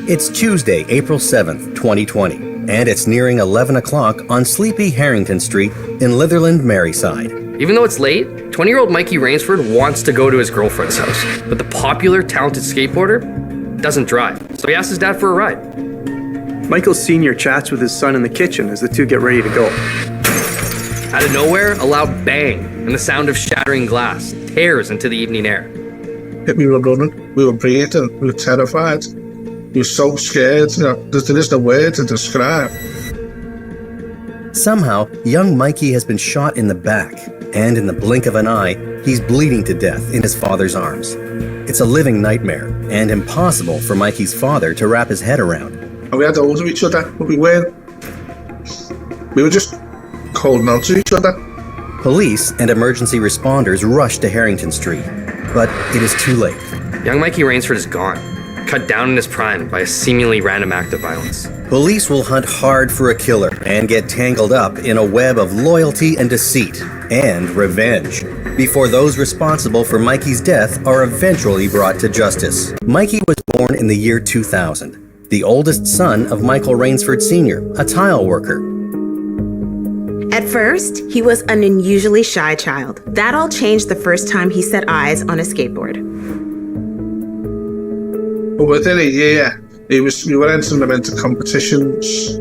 It's Tuesday, April 7th, 2020, and it's nearing 11 o'clock on sleepy Harrington Street in Litherland, Maryside. Even though it's late, 20-year-old Mikey Rainsford wants to go to his girlfriend's house, but the popular, talented skateboarder doesn't drive, so he asks his dad for a ride. Michael Sr. chats with his son in the kitchen as the two get ready to go. Out of nowhere, a loud bang and the sound of shattering glass tears into the evening air. We were running, we were breathing, we were terrified. We were so scared, there is no word to describe. Somehow, young Mikey has been shot in the back, and in the blink of an eye, he's bleeding to death in his father's arms. It's a living nightmare, and impossible for Mikey's father to wrap his head around. And we had hold of each other, but we were just holding on to each other. Police and emergency responders rush to Harrington Street, but it is too late. Young Mikey Rainsford is gone, cut down in his prime by a seemingly random act of violence. Police will hunt hard for a killer and get tangled up in a web of loyalty and deceit and revenge before those responsible for Mikey's death are eventually brought to justice. Mikey was born in the year 2000, the oldest son of Michael Rainsford Sr., a tile worker. At first, he was an unusually shy child. That all changed the first time he set eyes on a skateboard. But within a year, we were entering them into competitions,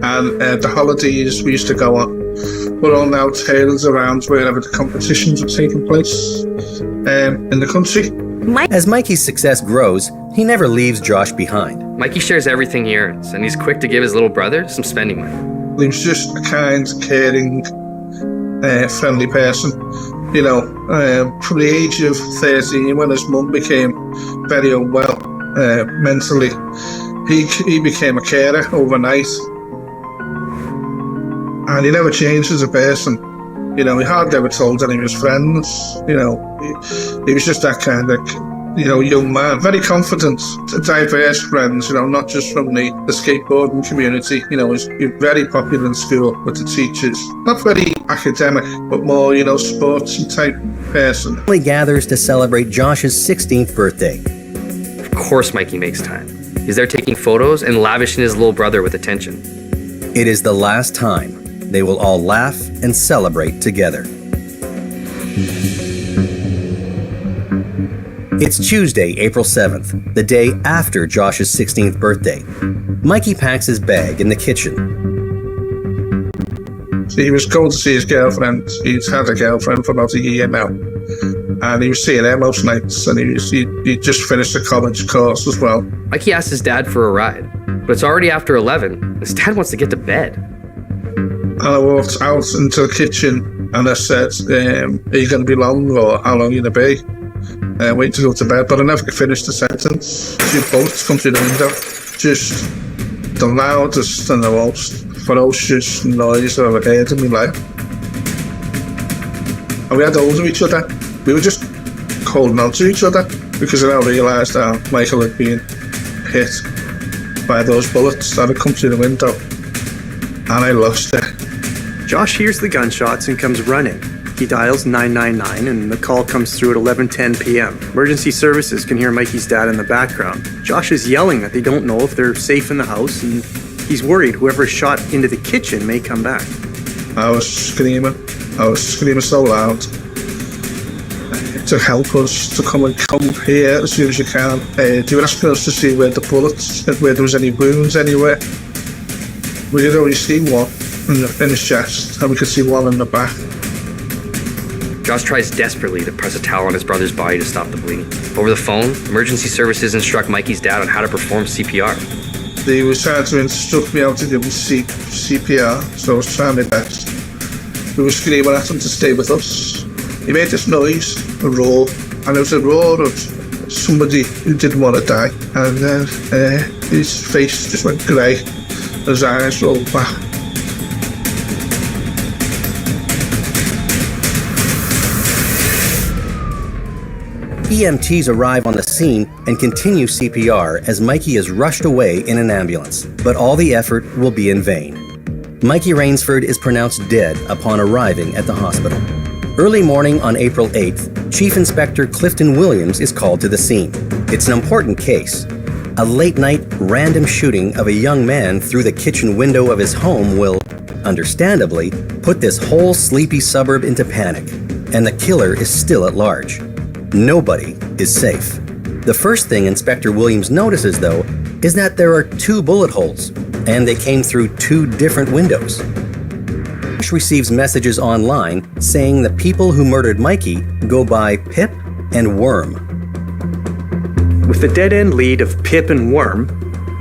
and the holidays we used to go on were all now tailored around wherever the competitions were taking place in the country. As Mikey's success grows, he never leaves Josh behind. Mikey shares everything he earns, and he's quick to give his little brother some spending money. He was just a kind, caring, friendly person. From the age of 13, when his mum became very unwell mentally, he became a carer overnight. And he never changed as a person. He hardly ever told any of his friends. He was just that kind of, young man, very confident, diverse friends, not just from the skateboarding community. He was very popular in school with the teachers. Not very academic, but more, sportsy type person. Family gathers to celebrate Josh's 16th birthday. Of course Mikey makes time. He's there taking photos and lavishing his little brother with attention. It is the last time they will all laugh and celebrate together. It's Tuesday, April 7th, the day after Josh's 16th birthday. Mikey packs his bag in the kitchen. He was going to see his girlfriend. He's had a girlfriend for about a year now. And he was seeing her most nights, and he just finished a college course as well. Mikey asked his dad for a ride, but it's already after 11. His dad wants to get to bed. And I walked out into the kitchen, and I said, are you going to be long, or how long are you going to be? Wait to go to bed, but I never finished the sentence. Two bullets come through the window. Just the loudest and the most ferocious noise I've ever heard in my life. And we had hold of each other. We were just holding on to each other because I now realised that Michael had been hit by those bullets that had come through the window. And I lost it. Josh hears the gunshots and comes running. He dials 999 and the call comes through at 11:10 p.m. Emergency services can hear Mikey's dad in the background. Josh is yelling that they don't know if they're safe in the house, and he's worried whoever shot into the kitchen may come back. I was screaming so loud to help us to come here as soon as you can. They were asking us to see where the bullets, where there was any wounds anywhere. We could only see one in his chest, and we could see one in the back. Josh tries desperately to press a towel on his brother's body to stop the bleeding. Over the phone, emergency services instruct Mikey's dad on how to perform CPR. They were trying to instruct me how to give him CPR, so I was trying my best. We were screaming at him to stay with us. He made this noise, a roar, and it was a roar of somebody who didn't want to die. And then his face just went grey, his eyes rolled back. EMTs arrive on the scene and continue CPR as Mikey is rushed away in an ambulance. But all the effort will be in vain. Mikey Rainsford is pronounced dead upon arriving at the hospital. Early morning on April 8th, Chief Inspector Clifton Williams is called to the scene. It's an important case. A late-night random shooting of a young man through the kitchen window of his home will, understandably, put this whole sleepy suburb into panic, and the killer is still at large. Nobody is safe. The first thing Inspector Williams notices, though, is that there are 2 bullet holes, and they came through 2 different windows. Josh receives messages online saying the people who murdered Mikey go by Pip and Worm. With the dead-end lead of Pip and Worm,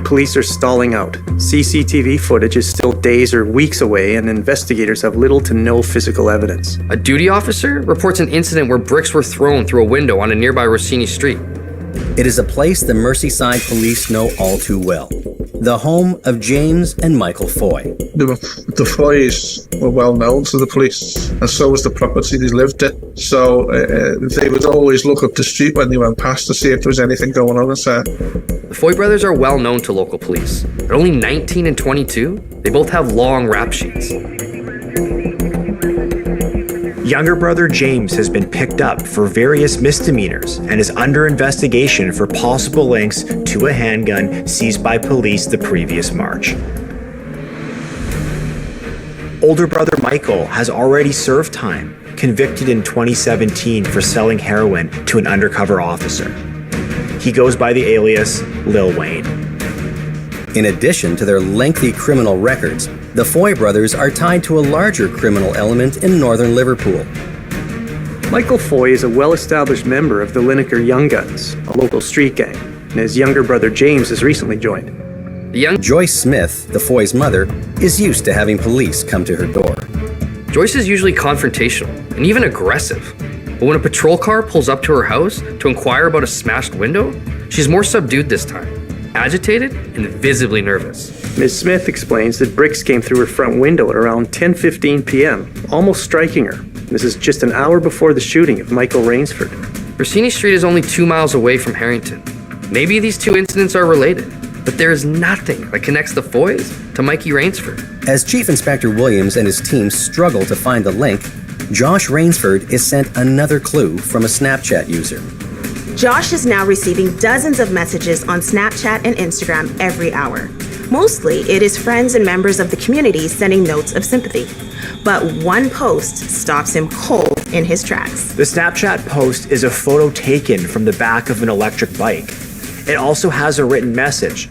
police are stalling out. CCTV footage is still days or weeks away, and investigators have little to no physical evidence. A duty officer reports an incident where bricks were thrown through a window on a nearby Rossini street. It is a place the Merseyside police know all too well. The home of James and Michael Foy. The Foys were well known to the police, and so was the property they lived in. So they would always look up the street when they went past to see if there was anything going on inside. The Foy brothers are well known to local police. At only 19 and 22, they both have long rap sheets. Younger brother James has been picked up for various misdemeanors and is under investigation for possible links to a handgun seized by police the previous March. Older brother Michael has already served time, convicted in 2017 for selling heroin to an undercover officer. He goes by the alias Lil Wayne. In addition to their lengthy criminal records, the Foy brothers are tied to a larger criminal element in northern Liverpool. Michael Foy is a well-established member of the Lineker Young Guns, a local street gang, and his younger brother James has recently joined. The young Joyce Smith, the Foy's mother, is used to having police come to her door. Joyce is usually confrontational and even aggressive. But when a patrol car pulls up to her house to inquire about a smashed window, she's more subdued this time, agitated and visibly nervous. Ms. Smith explains that bricks came through her front window at around 10:15 p.m., almost striking her. This is just an hour before the shooting of Michael Rainsford. Rossini Street is only 2 miles away from Harrington. Maybe these 2 incidents are related, but there is nothing that connects the Foys to Mikey Rainsford. As Chief Inspector Williams and his team struggle to find the link, Josh Rainsford is sent another clue from a Snapchat user. Josh is now receiving dozens of messages on Snapchat and Instagram every hour. Mostly, it is friends and members of the community sending notes of sympathy. But one post stops him cold in his tracks. The Snapchat post is a photo taken from the back of an electric bike. It also has a written message.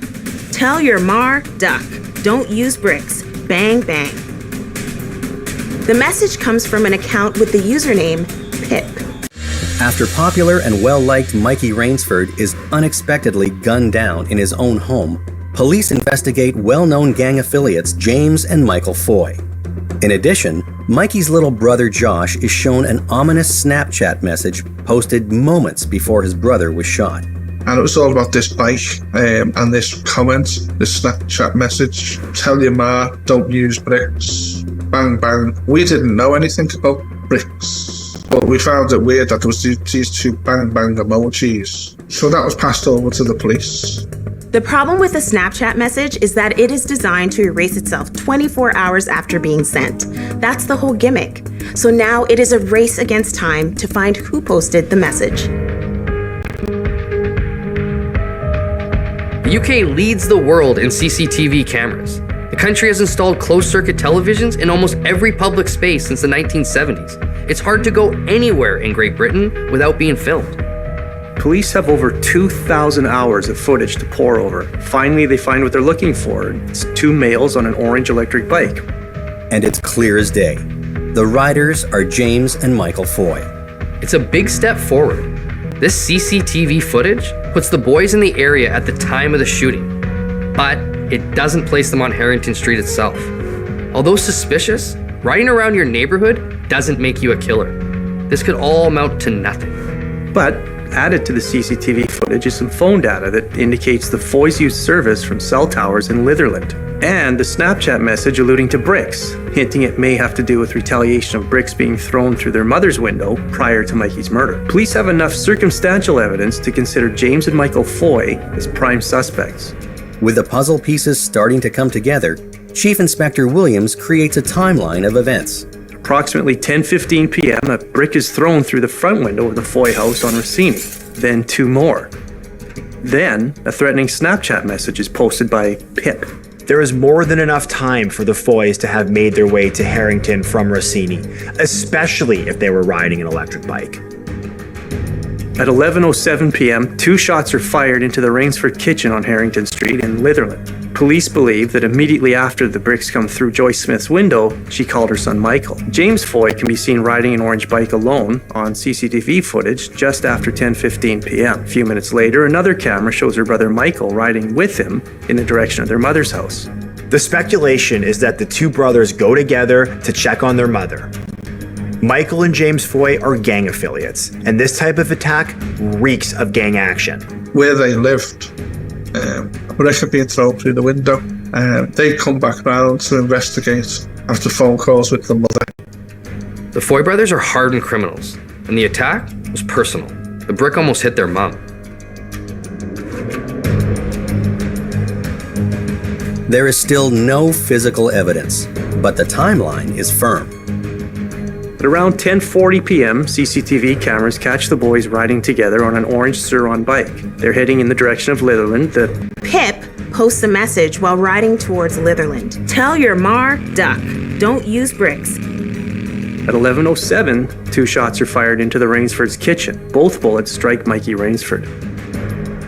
Tell your mar, duck. Don't use bricks. Bang, bang. The message comes from an account with the username Pip. After popular and well-liked Mikey Rainsford is unexpectedly gunned down in his own home, police investigate well-known gang affiliates James and Michael Foy. In addition, Mikey's little brother Josh is shown an ominous Snapchat message posted moments before his brother was shot. And it was all about this bike and this comment, this Snapchat message. Tell your ma, don't use bricks. Bang, bang. We didn't know anything about bricks, but we found it weird that there was these 2 bang, bang emojis. So that was passed over to the police. The problem with the Snapchat message is that it is designed to erase itself 24 hours after being sent. That's the whole gimmick. So now it is a race against time to find who posted the message. The UK leads the world in CCTV cameras. The country has installed closed-circuit televisions in almost every public space since the 1970s. It's hard to go anywhere in Great Britain without being filmed. Police have over 2,000 hours of footage to pore over. Finally, they find what they're looking for. It's 2 males on an orange electric bike. And it's clear as day. The riders are James and Michael Foy. It's a big step forward. This CCTV footage puts the boys in the area at the time of the shooting, but it doesn't place them on Harrington Street itself. Although suspicious, riding around your neighborhood doesn't make you a killer. This could all amount to nothing. But added to the CCTV footage is some phone data that indicates the Foys used service from cell towers in Litherland, and the Snapchat message alluding to bricks, hinting it may have to do with retaliation of bricks being thrown through their mother's window prior to Mikey's murder. Police have enough circumstantial evidence to consider James and Michael Foy as prime suspects. With the puzzle pieces starting to come together, Chief Inspector Williams creates a timeline of events. Approximately 10:15 p.m., a brick is thrown through the front window of the Foy house on Rossini, then 2 more. Then, a threatening Snapchat message is posted by Pip. There is more than enough time for the Foys to have made their way to Harrington from Rossini, especially if they were riding an electric bike. At 11:07 p.m., 2 shots are fired into the Rainsford kitchen on Harrington Street in Litherland. Police believe that immediately after the bricks come through Joyce Smith's window, she called her son Michael. James Foy can be seen riding an orange bike alone on CCTV footage just after 10:15 p.m. A few minutes later, another camera shows her brother Michael riding with him in the direction of their mother's house. The speculation is that the two brothers go together to check on their mother. Michael and James Foy are gang affiliates, and this type of attack reeks of gang action. Where they lived, bricks are being thrown through the window. They come back round to investigate after phone calls with the mother. The Foy brothers are hardened criminals, and the attack was personal. The brick almost hit their mom. There is still no physical evidence, but the timeline is firm. At around 10:40 p.m., CCTV cameras catch the boys riding together on an orange Sur-Ron bike. They're heading in the direction of Litherland. Pip posts a message while riding towards Litherland. Tell your mar, duck. Don't use bricks. At 11:07, 2 shots are fired into the Rainsford's kitchen. Both bullets strike Mikey Rainsford.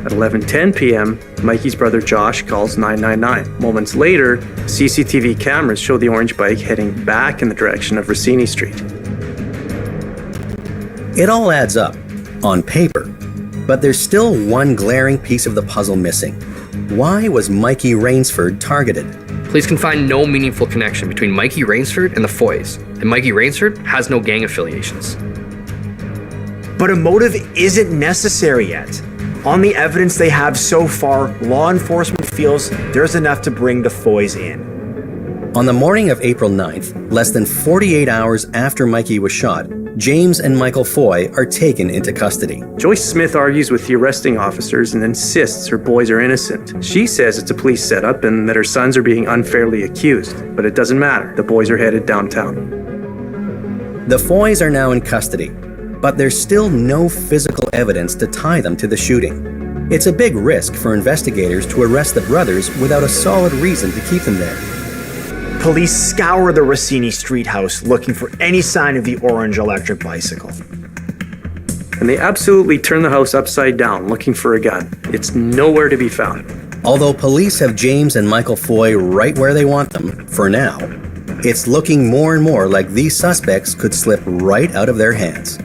At 11:10 p.m., Mikey's brother Josh calls 999. Moments later, CCTV cameras show the orange bike heading back in the direction of Rossini Street. It all adds up, on paper, but there's still one glaring piece of the puzzle missing. Why was Mikey Rainsford targeted? Police can find no meaningful connection between Mikey Rainsford and the Foys, and Mikey Rainsford has no gang affiliations. But a motive isn't necessary yet. On the evidence they have so far, law enforcement feels there's enough to bring the Foys in. On the morning of April 9th, less than 48 hours after Mikey was shot, James and Michael Foy are taken into custody. Joyce Smith argues with the arresting officers and insists her boys are innocent. She says it's a police setup and that her sons are being unfairly accused. But it doesn't matter. The boys are headed downtown. The Foys are now in custody, but there's still no physical evidence to tie them to the shooting. It's a big risk for investigators to arrest the brothers without a solid reason to keep them there. Police scour the Rossini Street house looking for any sign of the orange electric bicycle. And they absolutely turn the house upside down looking for a gun. It's nowhere to be found. Although police have James and Michael Foy right where they want them, for now, it's looking more and more like these suspects could slip right out of their hands.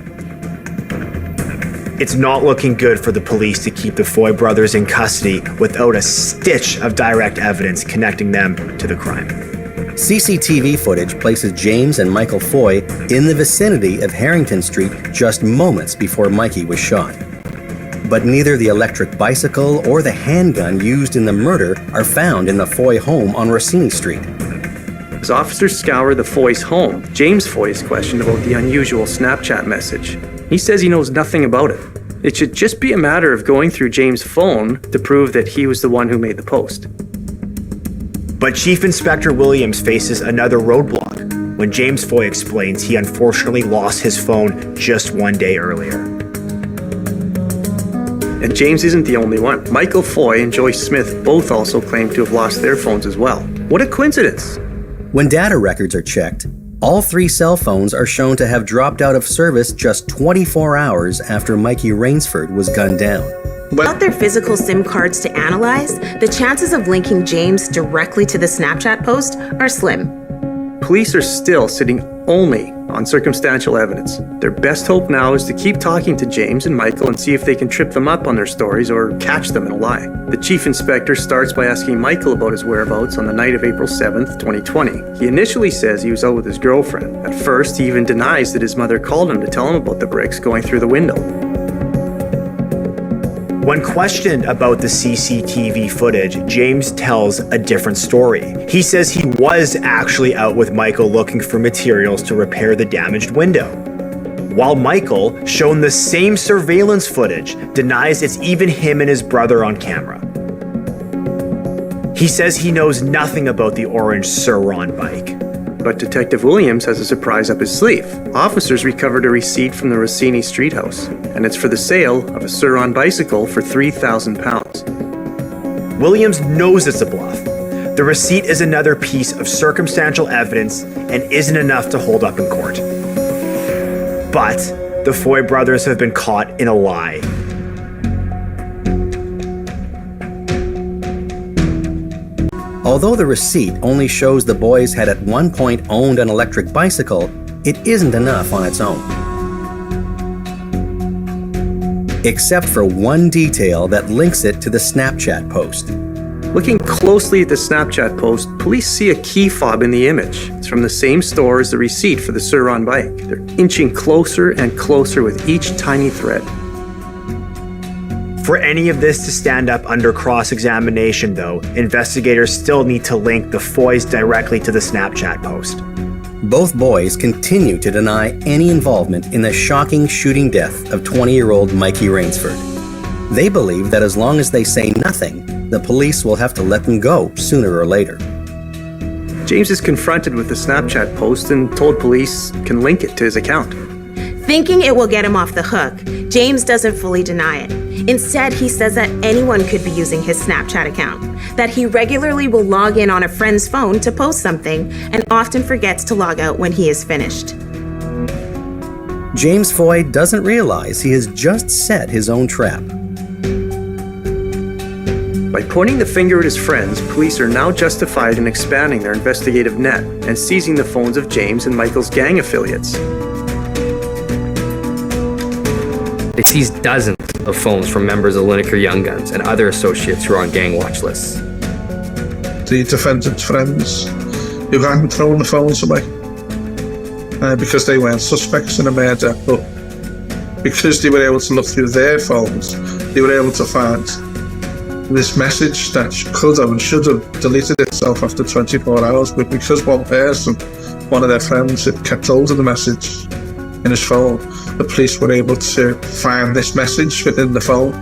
It's not looking good for the police to keep the Foy brothers in custody without a stitch of direct evidence connecting them to the crime. CCTV footage places James and Michael Foy in the vicinity of Harrington Street just moments before Mikey was shot. But neither the electric bicycle or the handgun used in the murder are found in the Foy home on Rossini Street. As officers scour the Foy's home, James Foy is questioned about the unusual Snapchat message. He says he knows nothing about it. It should just be a matter of going through James' phone to prove that he was the one who made the post. But Chief Inspector Williams faces another roadblock when James Foy explains he unfortunately lost his phone just one day earlier. And James isn't the only one. Michael Foy and Joyce Smith both also claim to have lost their phones as well. What a coincidence! When data records are checked, all 3 cell phones are shown to have dropped out of service just 24 hours after Mikey Rainsford was gunned down. Without their physical SIM cards to analyze, the chances of linking James directly to the Snapchat post are slim. Police are still sitting only on circumstantial evidence. Their best hope now is to keep talking to James and Michael and see if they can trip them up on their stories or catch them in a lie. The chief inspector starts by asking Michael about his whereabouts on the night of April 7th, 2020. He initially says he was out with his girlfriend. At first, he even denies that his mother called him to tell him about the bricks going through the window. When questioned about the CCTV footage, James tells a different story. He says he was actually out with Michael looking for materials to repair the damaged window. While Michael, shown the same surveillance footage, denies it's even him and his brother on camera. He says he knows nothing about the orange Sur-Ron bike. But Detective Williams has a surprise up his sleeve. Officers recovered a receipt from the Rossini Street house, and it's for the sale of a Sur-Ron bicycle for £3,000. Williams knows it's a bluff. The receipt is another piece of circumstantial evidence and isn't enough to hold up in court. But the Foy brothers have been caught in a lie. Although the receipt only shows the boys had at one point owned an electric bicycle, it isn't enough on its own. Except for one detail that links it to the Snapchat post. Looking closely at the Snapchat post, police see a key fob in the image. It's from the same store as the receipt for the Sur-Ron bike. They're inching closer and closer with each tiny thread. For any of this to stand up under cross-examination, though, investigators still need to link the Foys directly to the Snapchat post. Both boys continue to deny any involvement in the shocking shooting death of 20-year-old Mikey Rainsford. They believe that as long as they say nothing, the police will have to let them go sooner or later. James is confronted with the Snapchat post and told police can link it to his account. Thinking it will get him off the hook, James doesn't fully deny it. Instead, he says that anyone could be using his Snapchat account, that he regularly will log in on a friend's phone to post something and often forgets to log out when he is finished. James Foy doesn't realize he has just set his own trap. By pointing the finger at his friends, police are now justified in expanding their investigative net and seizing the phones of James and Michael's gang affiliates. They seized dozens of phones from members of Lineker Young Guns and other associates who are on gang watch lists. The defendant's friends who hadn't thrown the phones away because they weren't suspects in a murder, but because they were able to look through their phones, they were able to find this message that could have and should have deleted itself after 24 hours, but because one of their friends, had kept hold of the message in his phone, the police were able to find this message within the phone.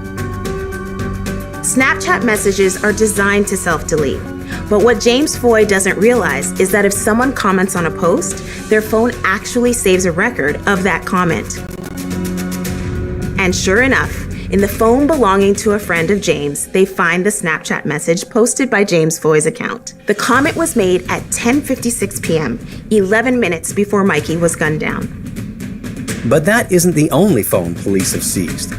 Snapchat messages are designed to self-delete. But what James Foy doesn't realize is that if someone comments on a post, their phone actually saves a record of that comment. And sure enough, in the phone belonging to a friend of James, they find the Snapchat message posted by James Foy's account. The comment was made at 10:56 p.m., 11 minutes before Mikey was gunned down. But that isn't the only phone police have seized.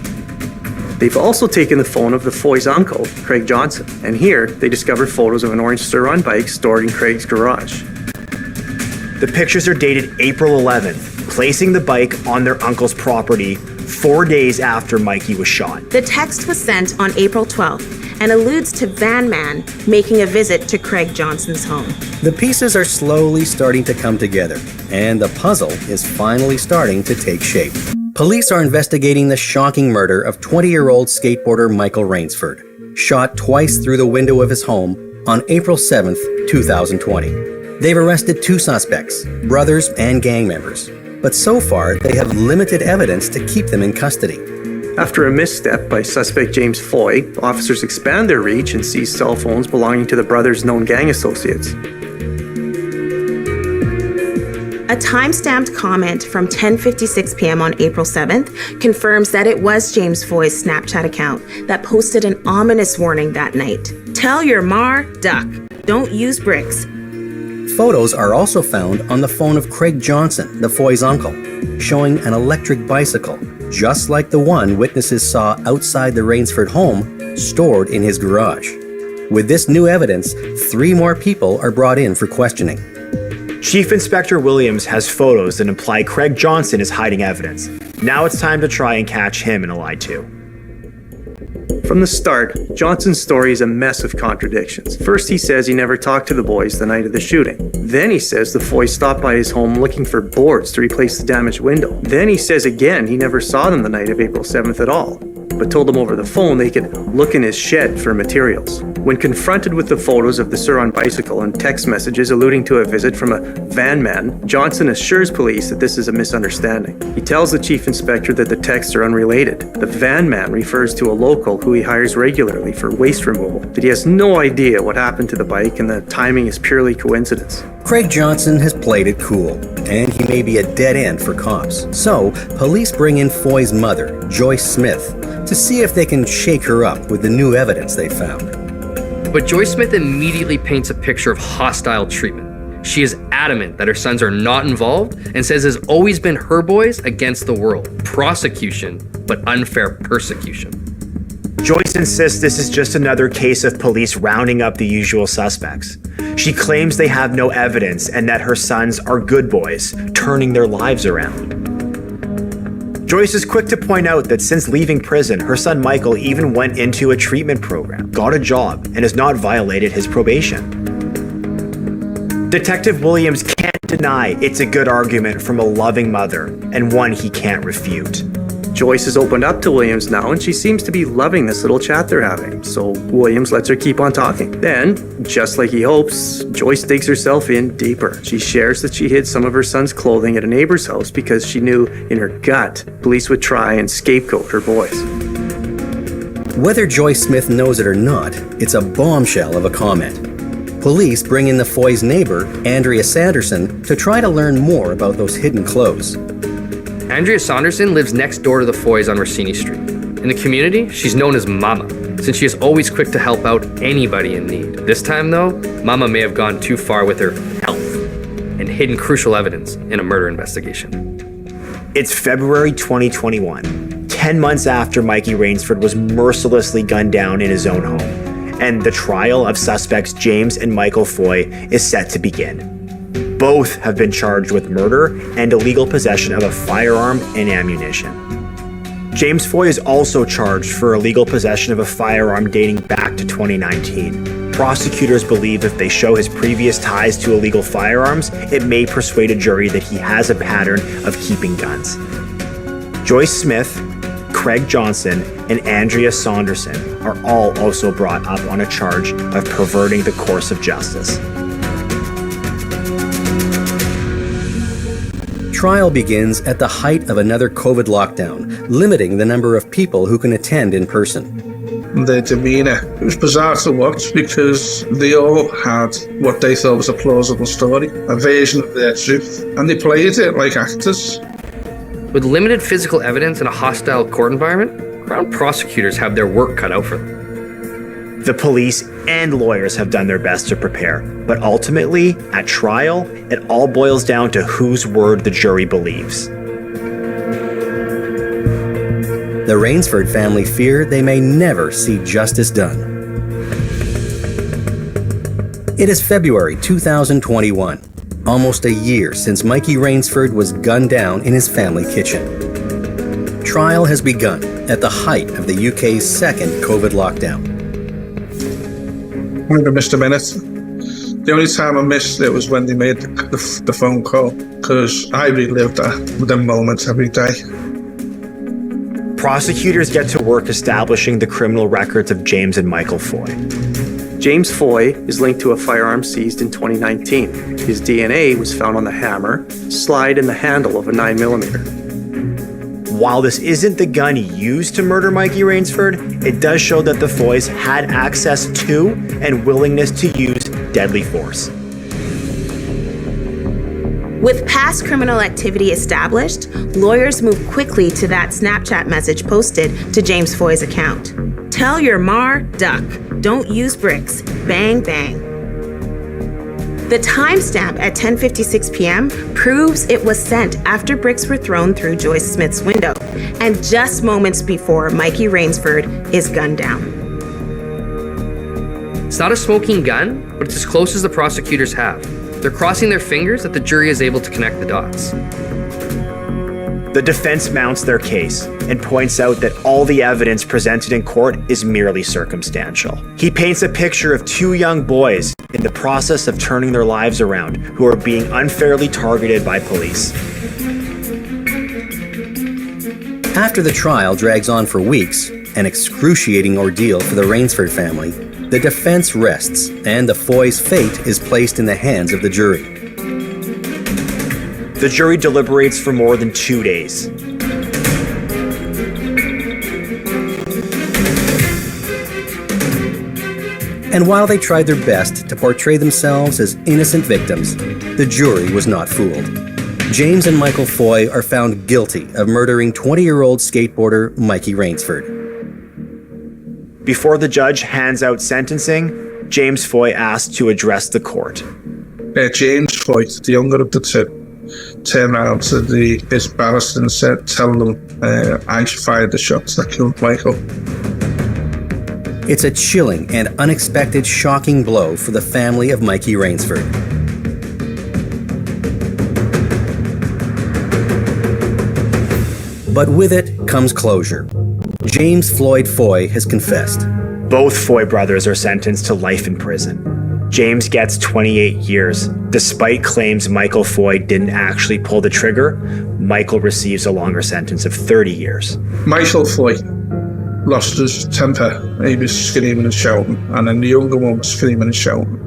They've also taken the phone of the Foy's uncle, Craig Johnson, and here they discovered photos of an orange Sur-Ron bike stored in Craig's garage. The pictures are dated April 11th, placing the bike on their uncle's property 4 days after Mikey was shot. The text was sent on April 12th and alludes to Van Man making a visit to Craig Johnson's home. The pieces are slowly starting to come together, and the puzzle is finally starting to take shape. Police are investigating the shocking murder of 20-year-old skateboarder Michael Rainsford, shot twice through the window of his home on April 7th, 2020. They've arrested 2 suspects, brothers and gang members, but so far they have limited evidence to keep them in custody. After a misstep by suspect James Foy, officers expand their reach and seize cell phones belonging to the brothers' known gang associates. A time-stamped comment from 10:56 p.m. on April 7th confirms that it was James Foy's Snapchat account that posted an ominous warning that night. Tell your mar, duck. Don't use bricks. Photos are also found on the phone of Craig Johnson, the Foy's uncle, showing an electric bicycle, just like the one witnesses saw outside the Rainsford home, stored in his garage. With this new evidence, 3 more people are brought in for questioning. Chief Inspector Williams has photos that imply Craig Johnson is hiding evidence. Now it's time to try and catch him in a lie too. From the start, Johnson's story is a mess of contradictions. First, he says he never talked to the boys the night of the shooting. Then he says the Foys stopped by his home looking for boards to replace the damaged window. Then he says again he never saw them the night of April 7th at all. but told him over the phone they could look in his shed for materials. When confronted with the photos of the Sir on bicycle and text messages alluding to a visit from a van man, Johnson assures police that this is a misunderstanding. He tells the chief inspector that the texts are unrelated. The van man refers to a local who he hires regularly for waste removal, that he has no idea what happened to the bike and the timing is purely coincidence. Craig Johnson has played it cool, and he may be a dead end for cops. So, police bring in Foy's mother, Joyce Smith, to see if they can shake her up with the new evidence they found. But Joyce Smith immediately paints a picture of hostile treatment. She is adamant that her sons are not involved and says it's always been her boys against the world. Prosecution, but unfair persecution. Joyce insists this is just another case of police rounding up the usual suspects. She claims they have no evidence and that her sons are good boys, turning their lives around. Joyce is quick to point out that since leaving prison, her son Michael even went into a treatment program, got a job, and has not violated his probation. Detective Williams can't deny it's a good argument from a loving mother, and one he can't refute. Joyce has opened up to Williams now, and she seems to be loving this little chat they're having, so Williams lets her keep on talking. Then, just like he hopes, Joyce digs herself in deeper. She shares that she hid some of her son's clothing at a neighbor's house because she knew in her gut police would try and scapegoat her boys. Whether Joyce Smith knows it or not, it's a bombshell of a comment. Police bring in the Foy's neighbor, Andrea Sanderson, to try to learn more about those hidden clothes. Andrea Saunderson lives next door to the Foys on Rossini Street. In the community, she's known as Mama, since she is always quick to help out anybody in need. This time, though, Mama may have gone too far with her health and hidden crucial evidence in a murder investigation. It's February 2021, 10 months after Mikey Rainsford was mercilessly gunned down in his own home, and the trial of suspects James and Michael Foy is set to begin. Both have been charged with murder and illegal possession of a firearm and ammunition. James Foy is also charged for illegal possession of a firearm dating back to 2019. Prosecutors believe if they show his previous ties to illegal firearms, it may persuade a jury that he has a pattern of keeping guns. Joyce Smith, Craig Johnson, and Andrea Saunderson are all also brought up on a charge of perverting the course of justice. Trial begins at the height of another COVID lockdown, limiting the number of people who can attend in person. Their demeanour, it was bizarre to watch because they all had what they thought was a plausible story, a version of their truth, and they played it like actors. With limited physical evidence in a hostile court environment, Crown prosecutors have their work cut out for them. The police and lawyers have done their best to prepare, but ultimately, at trial, it all boils down to whose word the jury believes. The Rainsford family fear they may never see justice done. It is February 2021, almost a year since Mikey Rainsford was gunned down in his family kitchen. Trial has begun at the height of the UK's second COVID lockdown. I never missed a minute. The only time I missed it was when they made the phone call, because I relived them moments every day. Prosecutors get to work establishing the criminal records of James and Michael Foy. James Foy is linked to a firearm seized in 2019. His DNA was found on the hammer, slide, and the handle of a 9mm. While this isn't the gun used to murder Mikey Rainsford, it does show that the Foys had access to and willingness to use deadly force. With past criminal activity established, lawyers move quickly to that Snapchat message posted to James Foy's account. Tell your mar, duck. Don't use bricks. Bang, bang. The timestamp at 10:56 p.m. proves it was sent after bricks were thrown through Joyce Smith's window and just moments before Mikey Rainsford is gunned down. It's not a smoking gun, but it's as close as the prosecutors have. They're crossing their fingers that the jury is able to connect the dots. The defense mounts their case and points out that all the evidence presented in court is merely circumstantial. He paints a picture of two young boys in the process of turning their lives around who are being unfairly targeted by police. After the trial drags on for weeks, An excruciating ordeal for the Rainsford family, the defense rests and the Foys' fate is placed in the hands of the jury. The jury deliberates for more than 2 days. And while they tried their best to portray themselves as innocent victims, the jury was not fooled. James and Michael Foy are found guilty of murdering 20-year-old skateboarder Mikey Rainsford. Before the judge hands out sentencing, James Foy asked to address the court. James Foy, the younger of the two, turned around to his barrister and said, telling them, I fired the shots that killed Michael. It's a chilling and unexpected shocking blow for the family of Mikey Rainsford. But with it comes closure. James Floyd Foy has confessed. Both Foy brothers are sentenced to life in prison. James gets 28 years. Despite claims Michael Foy didn't actually pull the trigger, Michael receives a longer sentence of 30 years. Michael Foy lost his temper. He was screaming and shouting, and then the younger one was screaming and shouting.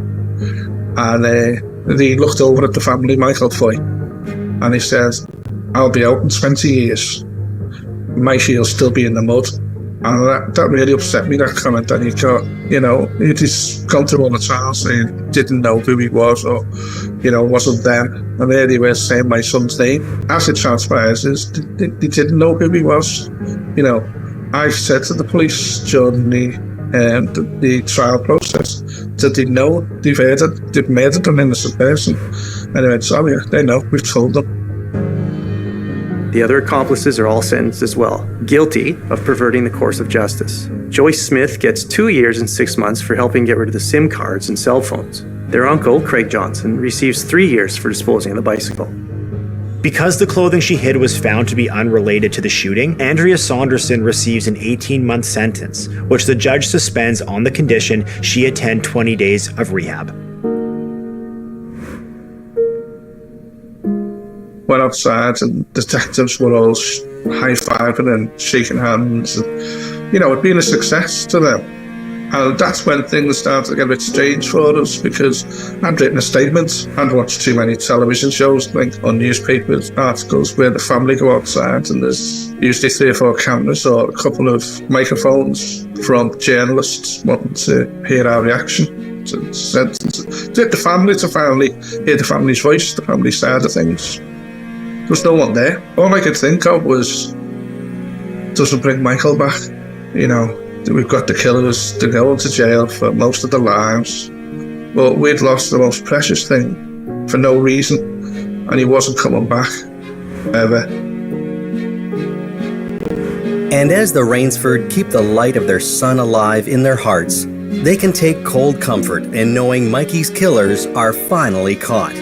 And he looked over at the family, Michael Foy, and he said, I'll be out in 20 years. Mikey will still be in the mud. And that really upset me, that comment. And he thought, he'd just gone through all the trial saying didn't know who he was, or, wasn't them. And there they were saying my son's name. As it transpires, they didn't know who he was. I said to the police during the trial process that they know they've murdered an innocent person. And they went, sorry, they know, we've told them. The other accomplices are all sentenced as well, guilty of perverting the course of justice. Joyce Smith gets 2 years and 6 months for helping get rid of the SIM cards and cell phones. Their uncle, Craig Johnson, receives 3 years for disposing of the bicycle. Because the clothing she hid was found to be unrelated to the shooting, Andrea Saunderson receives an 18-month sentence, which the judge suspends on the condition she attend 20 days of rehab. Went outside and detectives were all high-fiving and shaking hands. And, it'd been a success to them. And that's when things started to get a bit strange for us, because I'd written a statement. I'd watched too many television shows, or newspapers, articles where the family go outside and there's usually 3 or 4 cameras or a couple of microphones from journalists wanting to hear our reaction. To the family to finally hear the family's voice, the family side of things. There was no one there. All I could think of was, doesn't bring Michael back. We've got the killers to go into jail for most of their lives. But we'd lost the most precious thing for no reason, and he wasn't coming back, ever. And as the Rainsford keep the light of their son alive in their hearts, they can take cold comfort in knowing Mikey's killers are finally caught.